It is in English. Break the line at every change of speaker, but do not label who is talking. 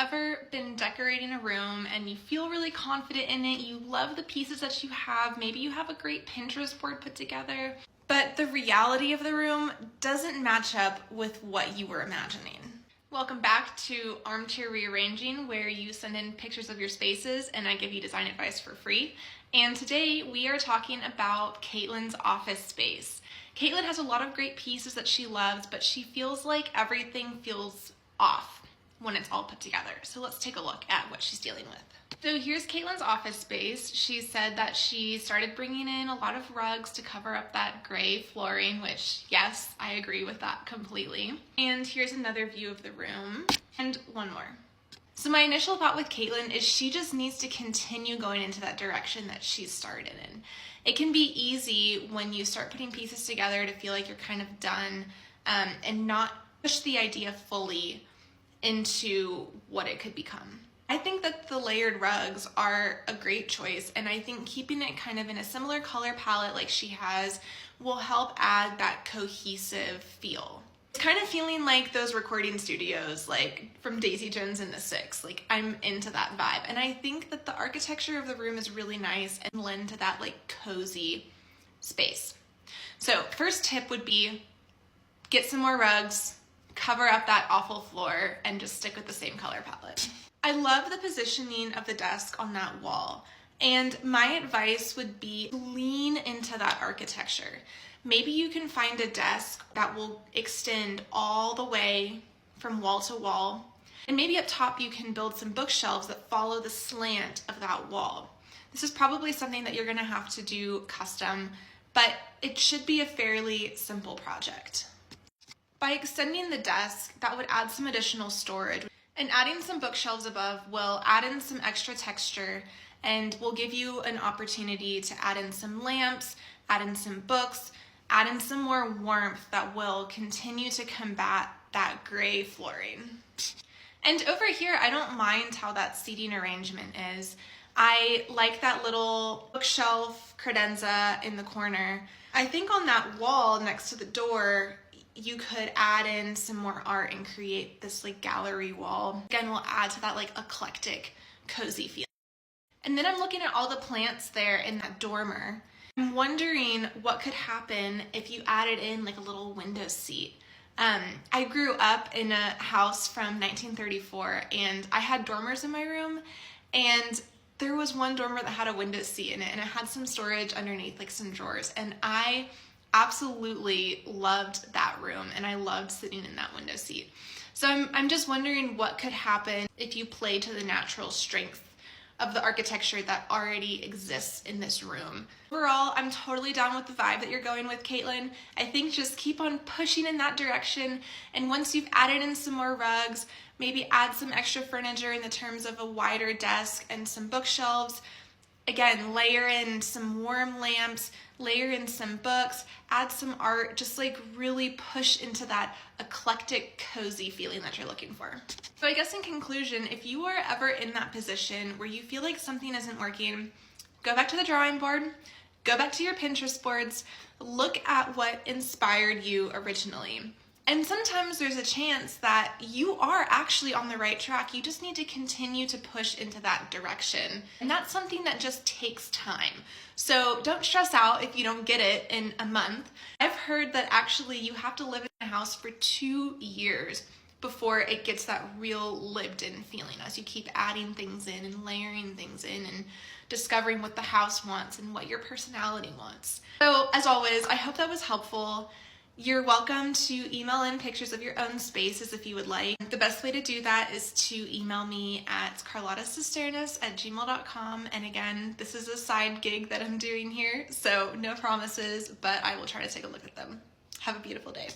ever been decorating a room and you feel really confident in it, you love the pieces that you have, maybe you have a great Pinterest board put together, but the reality of the room doesn't match up with what you were imagining? Welcome back to Armchair Rearranging, where you send in pictures of your spaces and I give you design advice for free. And today we are talking about Caitlin's office space. Caitlin has a lot of great pieces that she loves, but she feels like everything feels off when it's all put together. So let's take a look at what she's dealing with. So here's Caitlin's office space. She said that she started bringing in a lot of rugs to cover up that gray flooring, which yes, I agree with that completely. And here's another view of the room, and one more. So my initial thought with Caitlin is she just needs to continue going into that direction that she's started in. It can be easy when you start putting pieces together to feel like you're kind of done and not push the idea fully into what it could become. I think that the layered rugs are a great choice, and I think keeping it kind of in a similar color palette like she has will help add that cohesive feel. It's kind of feeling like those recording studios, like from Daisy Jones and the Six. Like, I'm into that vibe, and I think that the architecture of the room is really nice and lend to that like cozy space. So first tip would be get some more rugs, cover up that awful floor, and just stick with the same color palette. I love the positioning of the desk on that wall, and my advice would be lean into that architecture. Maybe you can find a desk that will extend all the way from wall to wall, and maybe up top you can build some bookshelves that follow the slant of that wall. This is probably something that you're gonna have to do custom, but it should be a fairly simple project. By extending the desk, that would add some additional storage, and adding some bookshelves above will add in some extra texture and will give you an opportunity to add in some lamps, add in some books, add in some more warmth that will continue to combat that gray flooring. And over here, I don't mind how that seating arrangement is. I like that little bookshelf credenza in the corner. I think on that wall next to the door, you could add in some more art and create this like gallery wall. Again, we'll add to that like eclectic, cozy feel. And then I'm looking at all the plants there in that dormer. I'm wondering what could happen if you added in like a little window seat. I grew up in a house from 1934 and I had dormers in my room, and there was one dormer that had a window seat in it and it had some storage underneath, like some drawers, and I absolutely loved that room and I loved sitting in that window seat. So I'm just wondering what could happen if you play to the natural strength of the architecture that already exists in this room. Overall, I'm totally down with the vibe that you're going with, Caitlin. I think just keep on pushing in that direction, and once you've added in some more rugs, maybe add some extra furniture in the terms of a wider desk and some bookshelves. Again, layer in some warm lamps, layer in some books, add some art, just like really push into that eclectic, cozy feeling that you're looking for. So I guess in conclusion, if you are ever in that position where you feel like something isn't working, go back to the drawing board, go back to your Pinterest boards, look at what inspired you originally. And sometimes there's a chance that you are actually on the right track. You just need to continue to push into that direction. And that's something that just takes time. So don't stress out if you don't get it in a month. I've heard that actually you have to live in a house for 2 years before it gets that real lived in feeling, as you keep adding things in and layering things in and discovering what the house wants and what your personality wants. So as always, I hope that was helpful. You're welcome to email in pictures of your own spaces if you would like. The best way to do that is to email me at carlottacisternas@gmail.com. And again, this is a side gig that I'm doing here, so no promises, but I will try to take a look at them. Have a beautiful day.